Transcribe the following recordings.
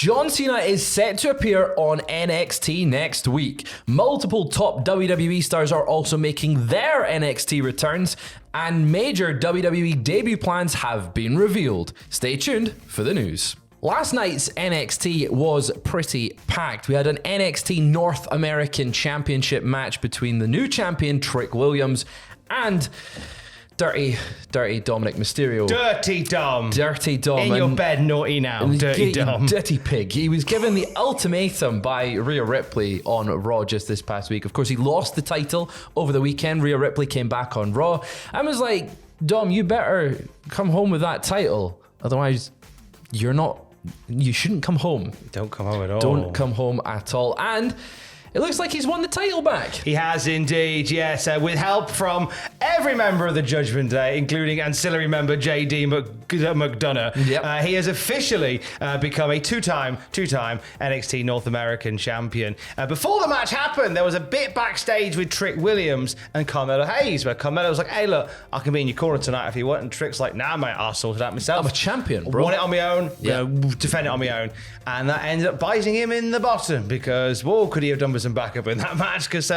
John Cena is set to appear on NXT next week. Multiple top WWE stars are also making their NXT returns, and major WWE debut plans have been revealed. Stay tuned for the news. Last night's NXT was pretty packed. We had an NXT North American Championship match between the new champion Trick Williams and Dirty Dominic Mysterio. Dirty Dom. In your bed, naughty now. Dirty Dom. Dirty pig. He was given the ultimatum by Rhea Ripley on Raw just this past week. Of course, he lost the title over the weekend. Rhea Ripley came back on Raw and was like, Dom, you better come home with that title. Otherwise, you shouldn't come home. Don't come home at all. Don't come home at all. And it looks like he's won the title back. He has indeed, yes, with help from every member of the Judgment Day, including ancillary member JD McDonough. Yep. He has officially become a two-time NXT North American champion. Before the match happened, there was a bit backstage with Trick Williams and Carmelo Hayes, where Carmelo was like, hey, look, I can be in your corner tonight if you want. And Trick's like, nah, mate, I'll sort it out myself. I'm a champion, bro. Won it on my own, defend it on my own. And that ended up biting him in the bottom because, whoa, could he have done with some backup in that match? Because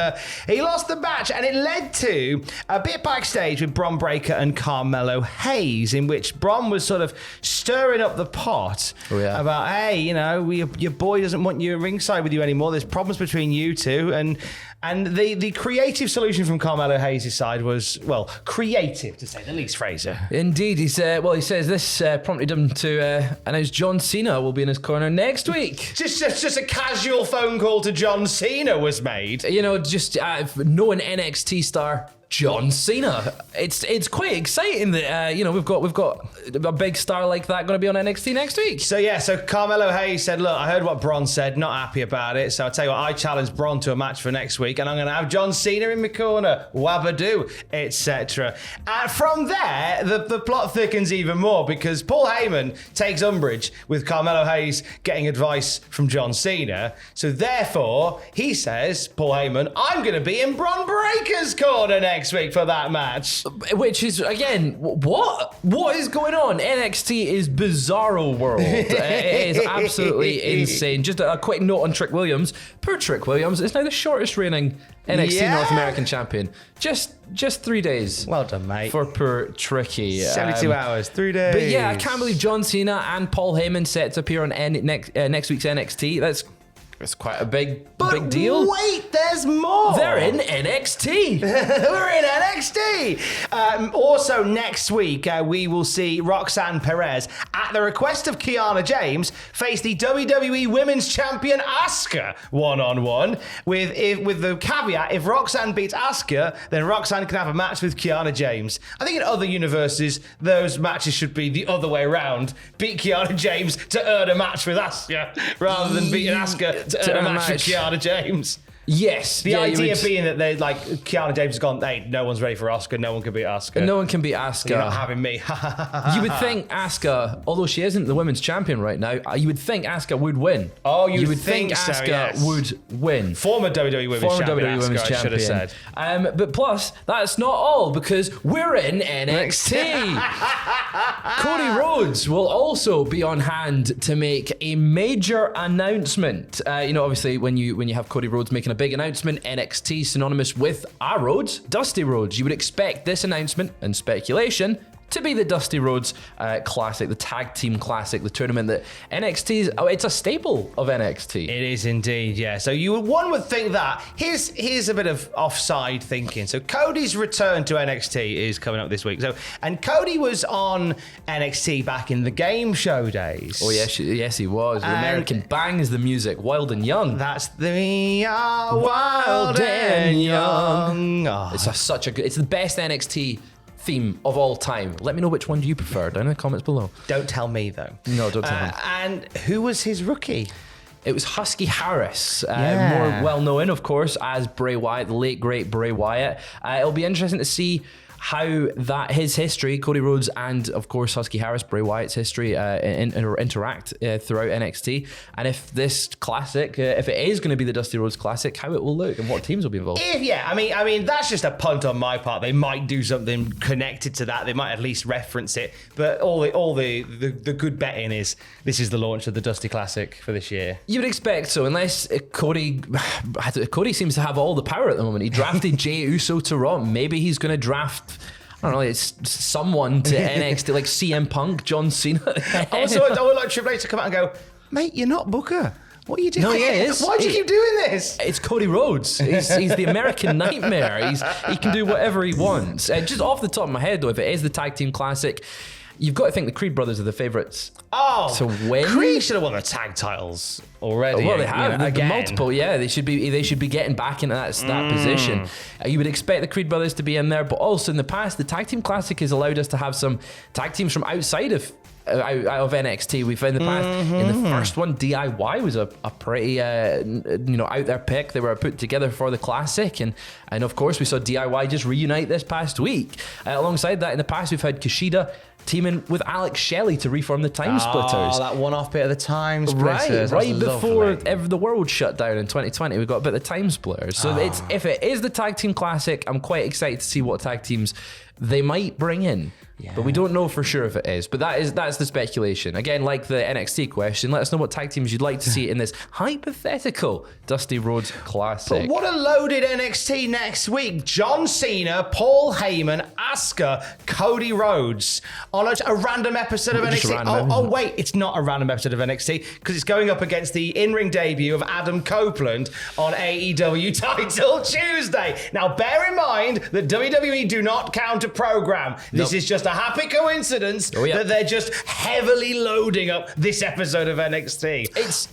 he lost the match, and it led to a bit backstage with Bron Breakker and Carmelo Hayes, in which Bron was sort of stirring up the pot about, hey, your boy doesn't want you at ringside with you anymore. There's problems between you two. And the creative solution from Carmelo Hayes' side was, well, creative to say the least, Fraser. Indeed. He says this prompted him to announce John Cena will be in his corner next week. Just a casual phone call to John Cena was made. Just knowing NXT star John Cena. It's quite exciting that we've got a big star like that going to be on NXT next week. So Carmelo Hayes said, look, I heard what Bron said, not happy about it. So I'll tell you what, I challenged Bron to a match for next week, and I'm going to have John Cena in my corner, wabadoo, etc. And from there, the plot thickens even more because Paul Heyman takes umbrage with Carmelo Hayes getting advice from John Cena. So therefore, he says, Paul Heyman, I'm going to be in Bron Breakker's corner next week for that match. Which is, again, what is going on? NXT is bizarro world. It is absolutely insane. Just a quick note on Trick Williams. Poor Trick Williams is now the shortest reigning NXT North American champion. Just 3 days. Well done, mate. For poor Tricky. 72 hours, 3 days. But yeah, I can't believe John Cena and Paul Heyman set to appear on next week's NXT. It's quite a big deal. Wait, there's more. They're in NXT. We're in NXT. Also, next week, we will see Roxanne Perez, at the request of Kiana James, face the WWE Women's Champion Asuka one-on-one. With the caveat, if Roxanne beats Asuka, then Roxanne can have a match with Kiana James. I think in other universes, those matches should be the other way around. Beat Kiana James to earn a match with Asuka, rather than beating Asuka to earn a match with Kiana James. Yes. The idea being that they Kiana James has gone, hey, no one's ready for Asuka, no one can beat Asuka. No one can beat Asuka. You're not having me. You would think Asuka, although she isn't the women's champion right now, you would think Asuka would win. Oh, you would think Asuka so, yes. would win. Former WWE Women's Champion, I should have said. But plus, that's not all, because we're in NXT. Cody Rhodes will also be on hand to make a major announcement. Obviously, when you have Cody Rhodes making a big announcement, NXT synonymous with our Rhodes, Dusty Rhodes. You would expect this announcement and speculation to be the Dusty Rhodes Classic, the Tag Team Classic, the tournament that NXT it's a staple of NXT. It is indeed, yeah. So one would think that. Here's a bit of offside thinking. So Cody's return to NXT is coming up this week. And Cody was on NXT back in the game show days. Oh yes, he was. The American Bangs the music, Wild and Young. That's the Wild and Young. Oh. It's the best NXT theme of all time. Let me know which one you prefer down in the comments below. Don't tell me though. No, don't tell me. And who was his rookie? It was Husky Harris, more well known, of course, as Bray Wyatt, the late great Bray Wyatt. It'll be interesting to see how that his history, Cody Rhodes and of course Husky Harris, Bray Wyatt's history interact throughout NXT, and if this classic, if it is going to be the Dusty Rhodes Classic, how it will look and what teams will be involved. I mean that's just a punt on my part. They might do something connected to that. They might at least reference it. But all the good betting is this is the launch of the Dusty Classic for this year. You would expect so, unless Cody seems to have all the power at the moment. He drafted Jey Uso to Raw. Maybe he's going to draft, I don't know, it's someone to NXT, like CM Punk, John Cena. Also, I would like Triple H to come out and go, mate, you're not Booker. What are you doing? No, he is. Why do you keep doing this? It's Cody Rhodes. He's the American Nightmare. He can do whatever he wants. Just off the top of my head, though, if it is the Tag Team Classic, you've got to think the Creed brothers are the favourites to win. Creed should have won the tag titles already. Well, they have again. multiple. Yeah, they should be getting back into that position. You would expect the Creed brothers to be in there, but also in the past, the Tag Team Classic has allowed us to have some tag teams from outside of NXT. We've in the past, in the first one, DIY was a pretty out there pick. They were put together for the Classic, and of course we saw DIY just reunite this past week. Alongside that, in the past we've had Kushida teaming with Alex Shelley to reform the Time Splitters. Oh, that one-off bit of the Time Splitters. Right before the world shut down in 2020, we got a bit of the Time Splitters. So if it is the Tag Team Classic, I'm quite excited to see what tag teams they might bring in. Yeah. But we don't know for sure if it is. But that's the speculation. Again, like the NXT question, let us know what tag teams you'd like to see in this hypothetical Dusty Rhodes Classic. But what a loaded NXT next week. John Cena, Paul Heyman, Asuka, Cody Rhodes on a random episode of NXT. Wait, it's not a random episode of NXT because it's going up against the in-ring debut of Adam Copeland on AEW Title Tuesday. Now, bear in mind that WWE do not count a program. This is just a happy coincidence that they're just heavily loading up this episode of NXT.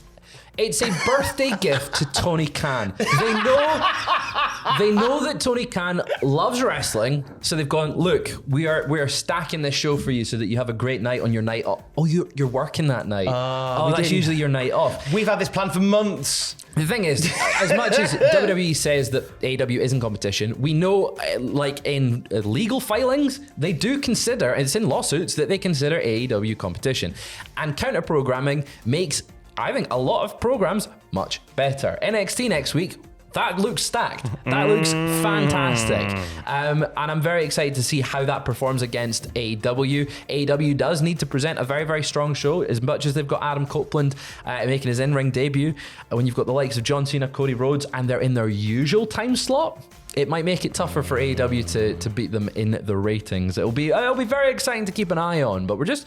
It's a birthday gift to Tony Khan. They know that Tony Khan loves wrestling, so they've gone, look, we are stacking this show for you so that you have a great night on your night off. Oh, you're working that night. That's usually your night off. We've had this plan for months. The thing is, as much as WWE says that AEW is in competition, we know, like in legal filings, they do consider, and it's in lawsuits, that they consider AEW competition. And counter-programming makes, I think, a lot of programs much better. NXT next week, that looks stacked. That looks fantastic. And I'm very excited to see how that performs against AEW. AEW does need to present a very, very strong show, as much as they've got Adam Copeland making his in-ring debut. When you've got the likes of John Cena, Cody Rhodes, and they're in their usual time slot, it might make it tougher for AEW to beat them in the ratings. It'll be very exciting to keep an eye on, but we're just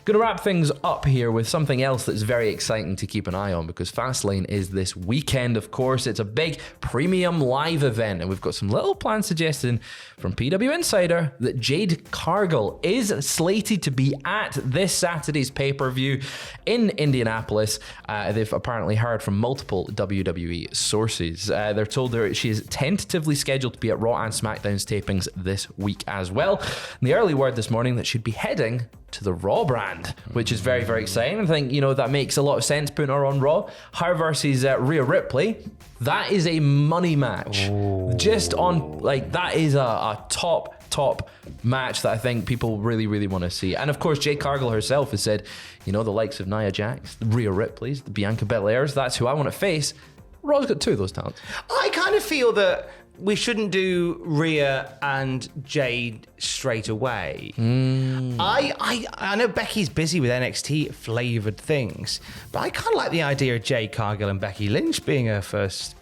going to wrap things up here with something else that's very exciting to keep an eye on, because Fastlane is this weekend, of course. It's a big premium live event, and we've got some little plans suggesting from PW Insider that Jade Cargill is slated to be at this Saturday's pay-per-view in Indianapolis. They've apparently heard from multiple WWE sources. They're told she is tentatively scheduled to be at Raw and SmackDown's tapings this week as well. And the early word this morning that she'd be heading to the Raw brand, which is very, very exciting. I think, that makes a lot of sense, putting her on Raw. Her versus Rhea Ripley, that is a money match. Ooh. Just on, that is a top match that I think people really, really want to see. And of course, Jade Cargill herself has said, the likes of Nia Jax, the Rhea Ripleys, the Bianca Belairs, that's who I want to face. Raw's got two of those talents. I kind of feel that we shouldn't do Rhea and Jade straight away. I know Becky's busy with NXT flavoured things, but I kind of like the idea of Jade Cargill and Becky Lynch being our first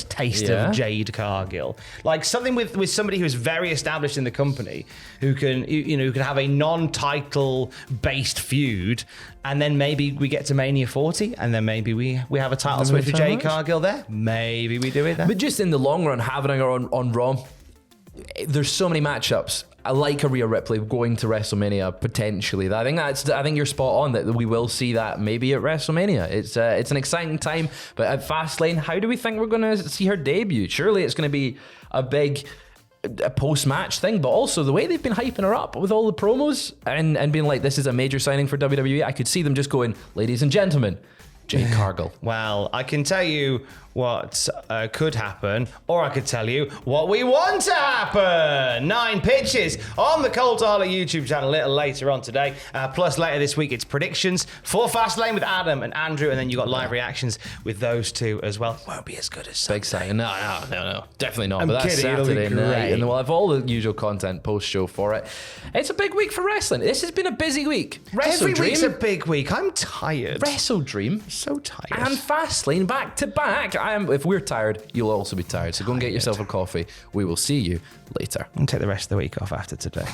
taste of Jade Cargill. Like something with somebody who is very established in the company, who can have a non-title based feud, and then maybe we get to Mania 40, and then maybe we have a title switch for Jade Cargill there. Maybe we do it there. But just in the long run, having her on Raw, there's so many matchups. I like a Rhea Ripley going to WrestleMania potentially. I think you're spot on that we will see that maybe at WrestleMania. It's an exciting time. But at Fastlane, how do we think we're going to see her debut? Surely it's going to be a big post-match thing, but also the way they've been hyping her up with all the promos and being like, this is a major signing for WWE. I could see them just going, ladies and gentlemen, Jade Cargill. Well, I can tell you what could happen, or I could tell you what we want to happen. 9 pitches on the Cultaholic YouTube channel a little later on today. Plus, later this week, it's predictions for Fastlane with Adam and Andrew, and then you got live reactions with those two as well. Won't be as good as Sunday. Big Saturday. No. Definitely not. I'm But that's kidding, it'll be Saturday night. great. And we'll have all the usual content post-show for it. It's a big week for wrestling. This has been a busy week. Every Dream. week's a big week. I'm tired. Wrestle Dream. So tired. And Fastlane back to back. If we're tired, you'll also be tired. So go and get yourself a coffee. We will see you later. I'll take the rest of the week off after today.